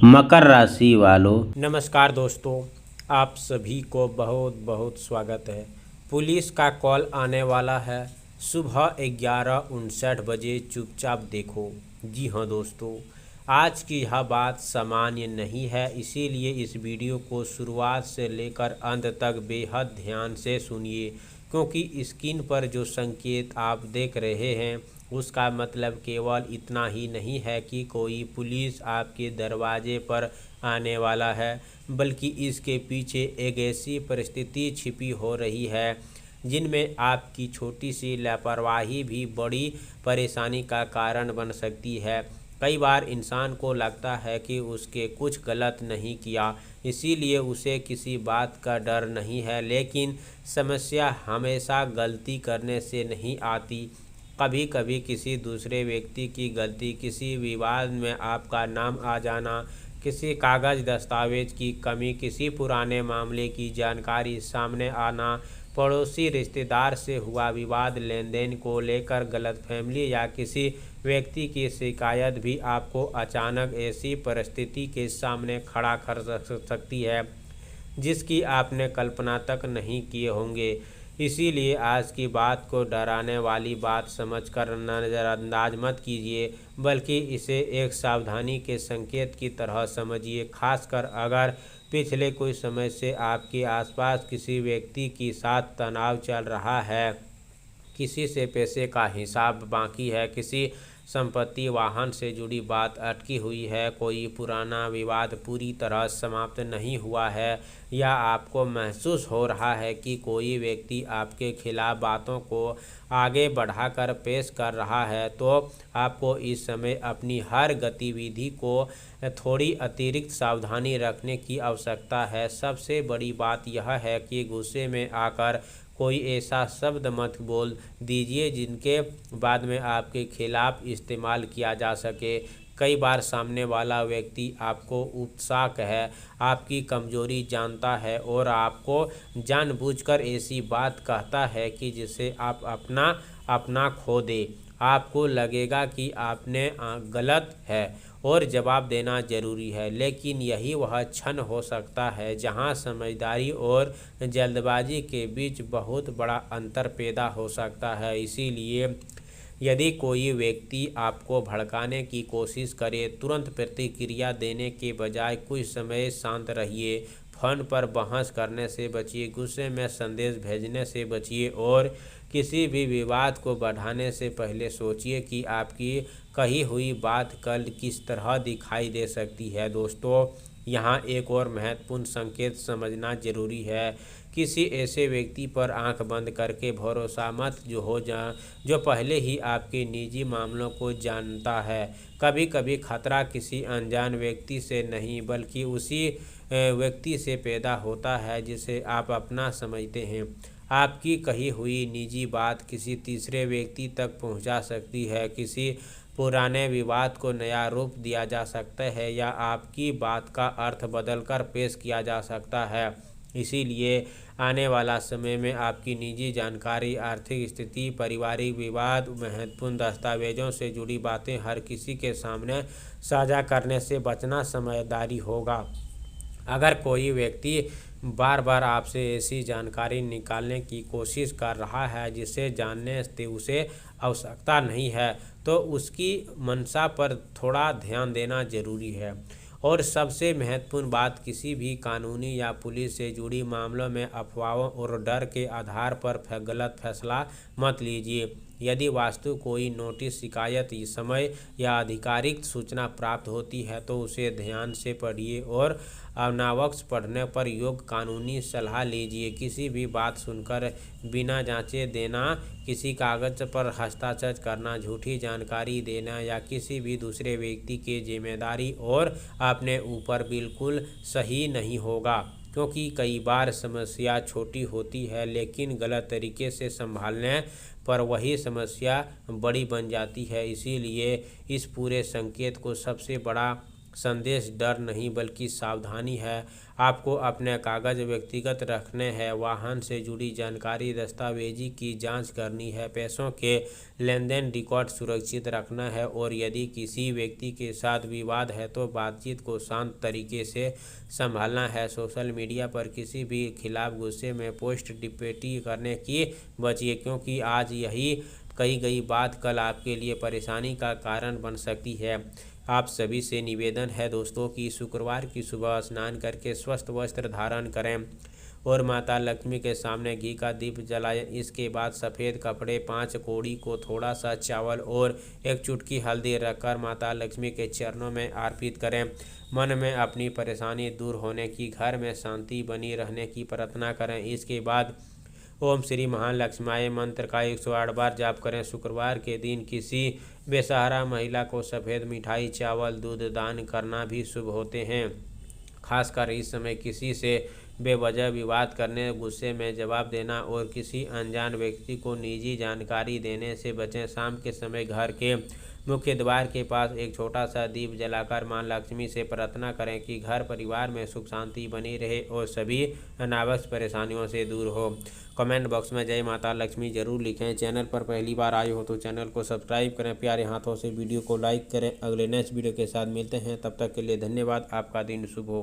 मकर राशि वालों, नमस्कार दोस्तों, आप सभी को बहुत बहुत स्वागत है। पुलिस का कॉल आने वाला है। सुबह 11:59 चुपचाप देखो। जी हाँ दोस्तों, आज की यह बात सामान्य नहीं है, इसीलिए इस वीडियो को शुरुआत से लेकर अंत तक बेहद ध्यान से सुनिए, क्योंकि स्क्रीन पर जो संकेत आप देख रहे हैं उसका मतलब केवल इतना ही नहीं है कि कोई पुलिस आपके दरवाजे पर आने वाला है, बल्कि इसके पीछे एक ऐसी परिस्थिति छिपी हो रही है जिनमें आपकी छोटी सी लापरवाही भी बड़ी परेशानी का कारण बन सकती है। कई बार इंसान को लगता है कि उसके कुछ गलत नहीं किया, इसीलिए उसे किसी बात का डर नहीं है, लेकिन समस्या हमेशा गलती करने से नहीं आती। कभी कभी किसी दूसरे व्यक्ति की गलती, किसी विवाद में आपका नाम आ जाना, किसी कागज़ दस्तावेज की कमी, किसी पुराने मामले की जानकारी सामने आना, पड़ोसी रिश्तेदार से हुआ विवाद, लेन देन को लेकर गलतफहमी या किसी व्यक्ति की शिकायत भी आपको अचानक ऐसी परिस्थिति के सामने खड़ा कर सकती है जिसकी आपने कल्पना तक नहीं किए होंगे। इसीलिए आज की बात को डराने वाली बात समझकर नज़रअंदाज मत कीजिए, बल्कि इसे एक सावधानी के संकेत की तरह समझिए। खासकर अगर पिछले कुछ समय से आपके आसपास किसी व्यक्ति के साथ तनाव चल रहा है, किसी से पैसे का हिसाब बाकी है, किसी संपत्ति वाहन से जुड़ी बात अटकी हुई है, कोई पुराना विवाद पूरी तरह समाप्त नहीं हुआ है, या आपको महसूस हो रहा है कि कोई व्यक्ति आपके खिलाफ बातों को आगे बढ़ाकर पेश कर रहा है, तो आपको इस समय अपनी हर गतिविधि को थोड़ी अतिरिक्त सावधानी रखने की आवश्यकता है। सबसे बड़ी बात यह है कि गुस्से में आकर कोई ऐसा शब्द मत बोल दीजिए जिनके बाद में आपके खिलाफ इस्तेमाल किया जा सके। कई बार सामने वाला व्यक्ति आपको उत्साह है, आपकी कमजोरी जानता है और आपको जानबूझकर ऐसी बात कहता है कि जिसे आप अपना खो दे। आपको लगेगा कि आपने गलत है और जवाब देना जरूरी है, लेकिन यही वह क्षण हो सकता है जहां समझदारी और जल्दबाजी के बीच बहुत बड़ा अंतर पैदा हो सकता है। इसीलिए यदि कोई व्यक्ति आपको भड़काने की कोशिश करे, तुरंत प्रतिक्रिया देने के बजाय कुछ समय शांत रहिए। फ़ोन पर बहस करने से बचिए, गुस्से में संदेश भेजने से बचिए और किसी भी विवाद को बढ़ाने से पहले सोचिए कि आपकी कही हुई बात कल किस तरह दिखाई दे सकती है। दोस्तों, यहाँ एक और महत्वपूर्ण संकेत समझना जरूरी है। किसी ऐसे व्यक्ति पर आंख बंद करके भरोसा मत जो पहले ही आपके निजी मामलों को जानता है। कभी कभी खतरा किसी अनजान व्यक्ति से नहीं, बल्कि उसी व्यक्ति से पैदा होता है जिसे आप अपना समझते हैं। आपकी कही हुई निजी बात किसी तीसरे व्यक्ति तक पहुंचा सकती है, किसी पुराने विवाद को नया रूप दिया जा सकता है, या आपकी बात का अर्थ बदलकर पेश किया जा सकता है। इसीलिए आने वाला समय में आपकी निजी जानकारी, आर्थिक स्थिति, पारिवारिक विवाद, महत्वपूर्ण दस्तावेजों से जुड़ी बातें हर किसी के सामने साझा करने से बचना समझदारी होगा। अगर कोई व्यक्ति बार बार आपसे ऐसी जानकारी निकालने की कोशिश कर रहा है जिसे जानने से उसे आवश्यकता नहीं है, तो उसकी मंशा पर थोड़ा ध्यान देना जरूरी है। और सबसे महत्वपूर्ण बात, किसी भी कानूनी या पुलिस से जुड़ी मामलों में अफवाहों और डर के आधार पर गलत फैसला मत लीजिए। यदि वास्तु कोई नोटिस, शिकायत, समय या आधिकारिक सूचना प्राप्त होती है तो उसे ध्यान से पढ़िए और अनावश्यक पढ़ने पर योग्य कानूनी सलाह लीजिए। किसी भी बात सुनकर बिना जांचे देना, किसी कागज पर हस्ताक्षर करना, झूठी जानकारी देना या किसी भी दूसरे व्यक्ति की जिम्मेदारी और अपने ऊपर बिल्कुल सही नहीं होगा, क्योंकि कई बार समस्या छोटी होती है लेकिन गलत तरीके से संभालने पर वही समस्या बड़ी बन जाती है। इसीलिए इस पूरे संकेत को सबसे बड़ा संदेश डर नहीं बल्कि सावधानी है। आपको अपने कागज व्यक्तिगत रखने हैं, वाहन से जुड़ी जानकारी दस्तावेजी की जांच करनी है, पैसों के लेन देन रिकॉर्ड सुरक्षित रखना है और यदि किसी व्यक्ति के साथ विवाद है तो बातचीत को शांत तरीके से संभालना है। सोशल मीडिया पर किसी भी खिलाफ गुस्से में पोस्ट टिप्पणी करने की बचिए, क्योंकि आज यही कही गई बात कल आपके लिए परेशानी का कारण बन सकती है। आप सभी से निवेदन है दोस्तों कि शुक्रवार की सुबह स्नान करके स्वस्थ वस्त्र धारण करें और माता लक्ष्मी के सामने घी का दीप जलाएं। इसके बाद सफ़ेद कपड़े, 5 कौड़ी को थोड़ा सा चावल और 1 चुटकी हल्दी रखकर माता लक्ष्मी के चरणों में अर्पित करें। मन में अपनी परेशानी दूर होने की, घर में शांति बनी रहने की प्रार्थना करें। इसके बाद ओम श्री महालक्ष्माय मंत्र का 108 बार जाप करें। शुक्रवार के दिन किसी बेसहारा महिला को सफ़ेद मिठाई, चावल, दूध दान करना भी शुभ होते हैं। खासकर इस समय किसी से बेवजह विवाद करने, गुस्से में जवाब देना और किसी अनजान व्यक्ति को निजी जानकारी देने से बचें। शाम के समय घर के मुख्य द्वार के पास एक छोटा सा दीप जलाकर मां लक्ष्मी से प्रार्थना करें कि घर परिवार में सुख शांति बनी रहे और सभी अनावश्यक परेशानियों से दूर हो। कमेंट बॉक्स में जय माता लक्ष्मी जरूर लिखें। चैनल पर पहली बार आए हो तो चैनल को सब्सक्राइब करें, प्यारे हाथों से वीडियो को लाइक करें। अगले नेक्स्ट वीडियो के साथ मिलते हैं, तब तक के लिए धन्यवाद। आपका दिन शुभ हो।